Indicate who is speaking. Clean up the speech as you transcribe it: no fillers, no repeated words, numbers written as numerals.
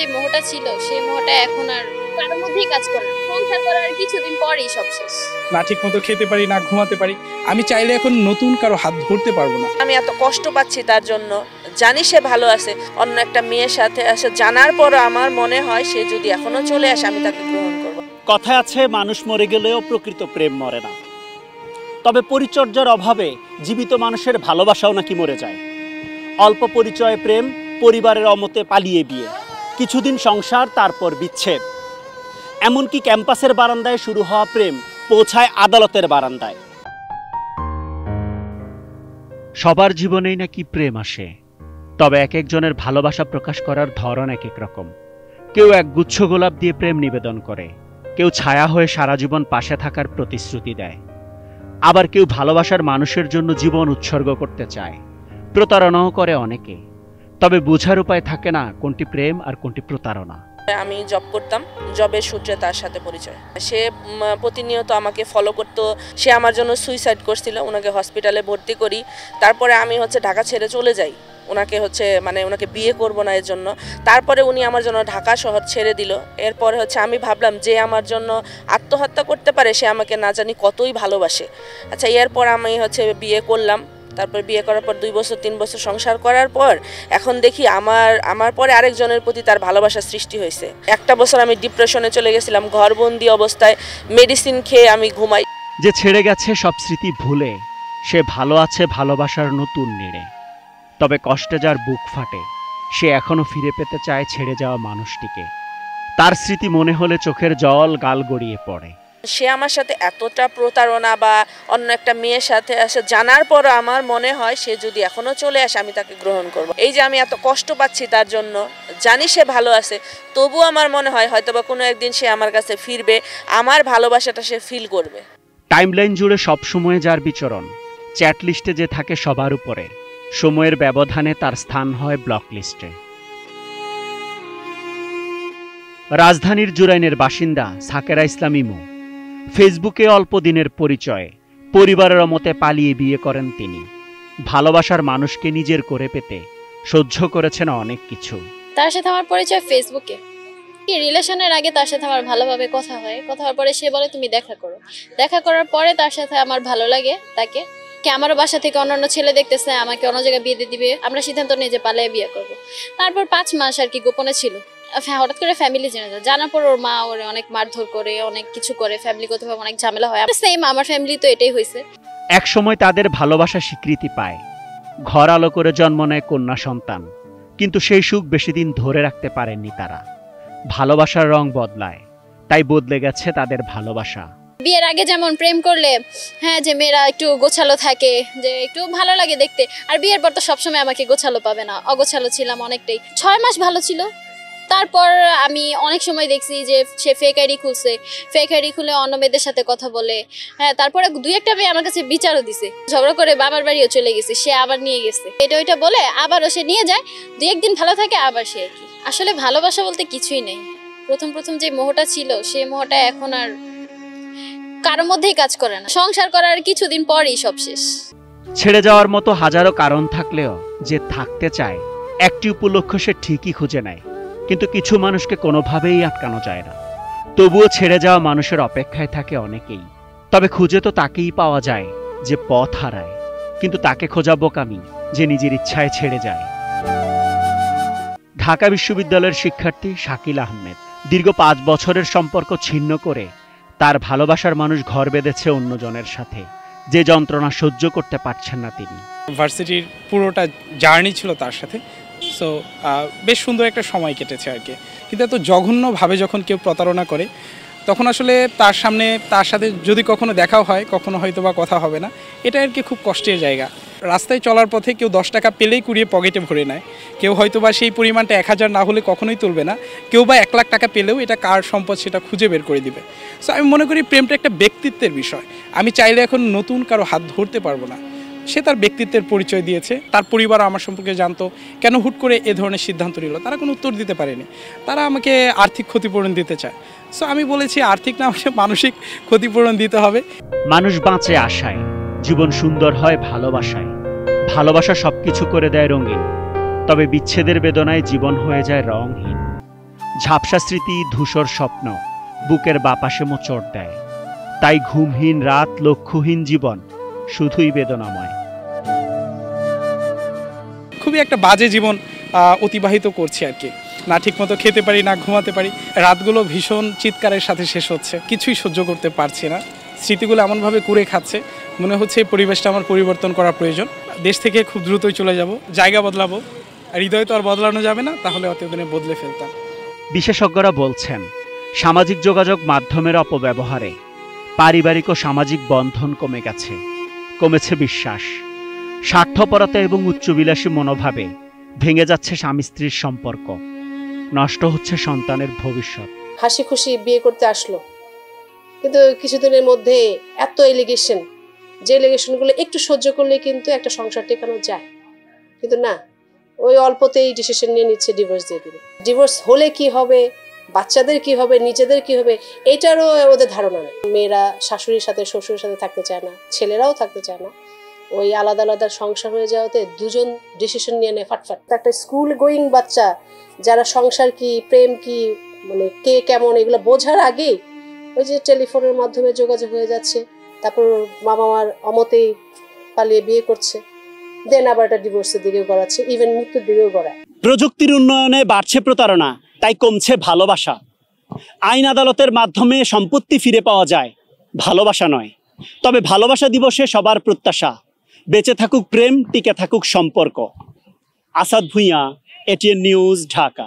Speaker 1: যে মোহটা ছিল সেই মোহটা এখন আর কারোর মধ্যেই কাজ করে না। সংসার করার কিছুদিন পরেই সব শেষ।
Speaker 2: না ঠিক মতো খেতে পারি, না ঘুমাতে পারি। আমি চাইলে এখন নতুন কারো হাত ধরতে পারবো না।
Speaker 3: আমি এত কষ্ট পাচ্ছি তার জন্য, জানি সে ভালো আছে, অন্য একটা মেয়ের সাথে আছে, জানার পর আমার মনে হয় সে যদি এখনো চলে আসে আমি তাকে গ্রহণ করব।
Speaker 4: কথায় আছে মানুষ মরে গেলেও প্রকৃত প্রেম মরে না, তবে পরিচর্যার অভাবে জীবিত মানুষের ভালোবাসাও নাকি মরে যায়। অল্প পরিচয় প্রেম, পরিবারের অমতে পালিয়ে বিয়ে, কিছুদিন সংসার, তারপর বিচ্ছেদ। এমনকি ক্যাম্পাসের বারান্দায় শুরু হওয়া প্রেম পৌঁছায় আদালতের বারান্দায়। সবার জীবনেই নাকি প্রেম আসে, তবে এক একজনের ভালোবাসা প্রকাশ করার ধরন এক এক রকম। কেউ এক গুচ্ছ গোলাপ দিয়ে প্রেম নিবেদন করে, কেউ ছায়া হয়ে সারা জীবন পাশে থাকার প্রতিশ্রুতি দেয়, আবার কেউ ভালোবাসার মানুষের জন্য জীবন উৎসর্গ করতে চায়। প্রতারণাও করে অনেকে, তবে বোঝার উপায় থাকে না কোনটি প্রেম আর কোনটি প্রতারণা।
Speaker 3: আমি জব করতাম, জবের সূত্রে তার সাথে পরিচয়। সে প্রতিনিয়ত আমাকে ফলো করতো। সে আমার জন্য সুইসাইড করছিল, ওনাকে হসপিটালে ভর্তি করি। তারপরে আমি ঢাকা ছেড়ে চলে যাই, ওনাকে ওনাকে বিয়ে করব না এর জন্য। তারপরে উনি আমার জন্য ঢাকা শহর ছেড়ে দিল। এরপরে আমি ভাবলাম যে আমার জন্য আত্মহত্যা করতে পারে সে আমাকে না জানি কতই ভালোবাসে। আচ্ছা, এরপর আমি বিয়ে করলাম। তারপর বিয়ে করার পর 2 বছর 3 বছর সংসার করার পর এখন দেখি আমার পরে আরেকজনের প্রতি তার ভালোবাসা সৃষ্টি হয়েছে। 1 বছর আমি ডিপ্রেশনে চলে গেছিলাম, ঘরবন্দি অবস্থায় মেডিসিন খেয়ে আমি ঘুমাই।
Speaker 4: যে ছেড়ে গেছে সব স্মৃতি ভুলে, সে ভালো আছে ভালোবাসার নতুন নিড়ে। তবে কষ্টে যার বুক ফাটে, সে এখনো ফিরে পেতে চায় ছেড়ে যাওয়া মানুষটিকে। তার স্মৃতি মনে হলে চোখের জল গাল গড়িয়ে পড়ে।
Speaker 3: সে আমার সাথে এতটা প্রতারণা বা অন্য একটা মেয়ের সাথে আসে, জানার পর আমার মনে হয় সে যদি এখনো চলে আসে আমি তাকে গ্রহণ করব। এই যে আমি এত কষ্ট পাচ্ছি তার জন্য, জানি সে ভালো আছে, তবু আমার মনে হয় হয়তোবা কোনো একদিন সে আমার কাছে ফিরবে, আমার ভালোবাসাটা সে ফিল করবে।
Speaker 4: টাইমলাইন জুড়ে সব সময় যার বিচরণ, চ্যাট লিস্টে যে থাকে সবার উপরে, সময়ের ব্যবধানে তার স্থান হয় ব্লক লিস্টে। রাজধানীর জুরাইনের বাসিন্দা সাকেরা ইসলাম ইমু। ফেসবুকে অল্প দিনের পরিচয়, পরিবারের মতে পালিয়ে বিয়ে করেন তিনি। ভালোবাসার মানুষকে নিজের করে পেতে সহ্য করেছেন অনেক কিছু।
Speaker 1: তার সাথে আমার পরিচয় ফেসবুকে। রিলেশনের আগে তার সাথে আমার ভালোভাবে কথা হয়, কথা হওয়ার পরে সে বলে তুমি দেখা করো। দেখা করার পরে তার সাথে আমার ভালো লাগে তাকে, আমারও বাসা থেকে অন্যান্য ছেলে দেখতেছে, আমাকে অন্য জায়গায় বিয়ে দিয়ে দিবে। আমরা সিদ্ধান্ত নিয়ে যে পালিয়ে বিয়ে করবো। তারপর 5 মাস আর কি গোপনে ছিল। হঠাৎ করে ফ্যামিলি জেনে যায়, জানার পর ওর মা ওরে অনেক মারধর করে, অনেক কিছু করে, ফ্যামিলিগতভাবে অনেক ঝামেলা হয়। সেম আমার ফ্যামিলি তো এটাই হয়েছে।
Speaker 4: এক সময় তাদের ভালোবাসা স্বীকৃতি পায়, ঘর আলো করে জন্ম নেয় কন্যা সন্তান। কিন্তু সেই সুখ বেশি দিন ধরে রাখতে পারেননি তারা। ভালোবাসার রং বদলায়, তাই বদলে গেছে তাদের ভালোবাসা।
Speaker 1: বিয়ের আগে যেমন প্রেম করলে যে মেয়েরা একটু গোছালো থাকে, যে একটু ভালো লাগে দেখতে, আর বিয়ের পর তো সবসময় আমাকে গোছালো পাবে না, অগোছালো ছিলাম অনেকটাই। 6 মাস ভালো ছিল। তারপর আমি অনেক সময় দেখছি যে সে ফেক আইডি খুলছে, ফেক আইডি খুলে অন্য মেয়েদের সাথে কথা বলে। তারপরে 2-1টা মেয়ে আমার কাছে বিচারও দিছে, ঝগড়া করে বাবার বাড়িও চলে গেছে, সে আবার নিয়ে গেছে। এটা ওইটা বলে আবারও সে নিয়ে যায়, 2-1 দিন ভালো থাকে, আবার সে কি। আসলে ভালোবাসা বলতে কিছুই নেই। প্রথম যে মোহটা ছিল সেই মোহটা এখন আর কারোর মধ্যেই কাজ করে না। সংসার করার কিছুদিন পরেই সব শেষ।
Speaker 4: ছেড়ে যাওয়ার মতো হাজারো কারণ থাকলেও যে থাকতে চায়, একটি উপলক্ষ সে ঠিকই খুঁজে নেয়। কিন্তু কিছু মানুষকে কোনোভাবেই আটকানো যায় না। তবুও ছেড়ে যাওয়া মানুষের অপেক্ষায় থাকে অনেকেই। তবে খুঁজে তো তাকেই পাওয়া যায় যে পথ হারায়, কিন্তু তাকে খোঁজা বোকামি যে নিজের ইচ্ছায় ছেড়ে যায়। ঢাকা বিশ্ববিদ্যালয়ের শিক্ষার্থী শাকিল আহমেদ দীর্ঘ 5 বছরের সম্পর্ক ছিন্ন করে তার ভালোবাসার মানুষ ঘর বেঁধেছে অন্যজনের সাথে। যে যন্ত্রণা সহ্য করতে পারছেন না তিনি।
Speaker 2: ভার্সিটির পুরোটা জার্নি ছিল তার সাথে, সো বেশ সুন্দর একটা সময় কেটেছে আর কি। কিন্তু এত জঘন্যভাবে যখন কেউ প্রতারণা করে, তখন আসলে তার সাথে যদি কখনো দেখাও হয়, কখনো হয়তো বা কথা হবে না। এটা আর কি খুব কষ্টের জায়গা। রাস্তায় চলার পথে কেউ 10 টাকা পেলেই কুড়িয়ে পকেটে ভরে নেয়। কেউ হয়তো বা সেই পরিমাণটা 1000 না হলে কখনোই তুলবে না। কেউ বা 1 লাখ টাকা পেলেও এটা কার সম্পদ সেটা খুঁজে বের করে দিবে। সো আমি মনে করি প্রেমটা একটা ব্যক্তিত্বের বিষয়। আমি চাইলে এখন নতুন কারো হাত ধরতে পারবো না। সে তার ব্যক্তিত্বের পরিচয় দিয়েছে, তার পরিবার আমার সম্পর্কে জানতো। কেন হুট করে এ ধরনের সিদ্ধান্ত নিল, তারা কোনো উত্তর দিতে পারেনি। তারা আমাকে আর্থিক ক্ষতিপূরণ দিতে চায়। সো আমি বলেছি আর্থিক না, আমাকে মানসিক ক্ষতিপূরণ দিতে হবে।
Speaker 4: মানুষ বাঁচে আশায়, জীবন সুন্দর হয় ভালোবাসায়। ভালোবাসা সবকিছু করে দেয় রঙিন, তবে বিচ্ছেদের বেদনায় জীবন হয়ে যায় রংহীন। ঝাপসা স্মৃতি, ধূসর স্বপ্ন বুকের বাপাশে মোচড় দেয়। তাই ঘুমহীন রাত, লক্ষ্যহীন জীবন শুধুই বেদনাময়।
Speaker 2: খুবই একটা বাজে জীবন অতিবাহিত করছি আর কি। না ঠিকমতো খেতে পারি, না ঘুমাতে পারি। রাতগুলো ভীষণ চিৎকারের সাথে শেষ হচ্ছে, কিছুই সহ্য করতে পারছি না। স্মৃতিগুলো এমনভাবে কুড়ে খাচ্ছে, মনে হচ্ছে এই পরিবেশটা আমার পরিবর্তন করা প্রয়োজন। দেশ থেকে খুব দ্রুতই চলে যাব, জায়গা বদলাবো। আর হৃদয় তো আর বদলানো যাবে না, তাহলে অতদিনে বদলে ফেলতাম।
Speaker 4: বিশেষজ্ঞরা বলছেন, সামাজিক যোগাযোগ মাধ্যমের অপব্যবহারে পারিবারিক ও সামাজিক বন্ধন কমে গেছে, কমেছে বিশ্বাস। স্বার্থপরতা এবং উচ্চবিলাসী মনোভাবে ভেঙে যাচ্ছে স্বামী স্ত্রীর সম্পর্ক, নষ্ট হচ্ছে সন্তানের ভবিষ্যৎ।
Speaker 5: হাসি খুশি বিয়ে করতে আসলো, কিন্তু কিছুদিনের মধ্যে এত এলিগেশন, যে এলিগেশনগুলো একটু সহ্য করলে কিন্তু একটা সংসার টেকানো যায়, কিন্তু না, ওই অল্পতেই ডিসিশন নিয়ে নিচ্ছে ডিভোর্স দিয়ে দিবে। ডিভোর্স হলে কি হবে, বাচ্চাদের কি হবে, নিজেদের কি হবে, এটারও ওদের ধারণা নেই। মেয়েরা শাশুড়ির সাথে শ্বশুরের সাথে থাকতে চায় না, ছেলেরাও থাকতে চায় না। ওই আলাদা আলাদা সংসার হয়ে যাওয়াতে দুজন ডিসিশন নিয়ে নেয় ফাটফাট। একটা স্কুল গোয়িং বাচ্চা যারা সংসার কি, প্রেম কি, মানে কে কেমন, এগুলো বোঝার আগেই ওই যে টেলিফোনের মাধ্যমে যোগাযোগ হয়ে যাচ্ছে, তারপর মামা মার অমতেই পালিয়ে বিয়ে করছে, দেন আবার একটা ডিভোর্সের দিকেও গড়াচ্ছে, ইভেন মৃত্যুর দিকেও গড়ায়।
Speaker 4: প্রযুক্তির উন্নয়নে বাড়ছে প্রতারণা, তাই কমছে ভালোবাসা। আইন আদালতের মাধ্যমে সম্পত্তি ফিরে পাওয়া যায়, ভালোবাসা নয়। তবে ভালোবাসা দিবসে সবার প্রত্যাশা, বেঁচে থাকুক প্রেম, টিকে থাকুক সম্পর্ক। Asad Bhuiyan, ATN news, Dhaka.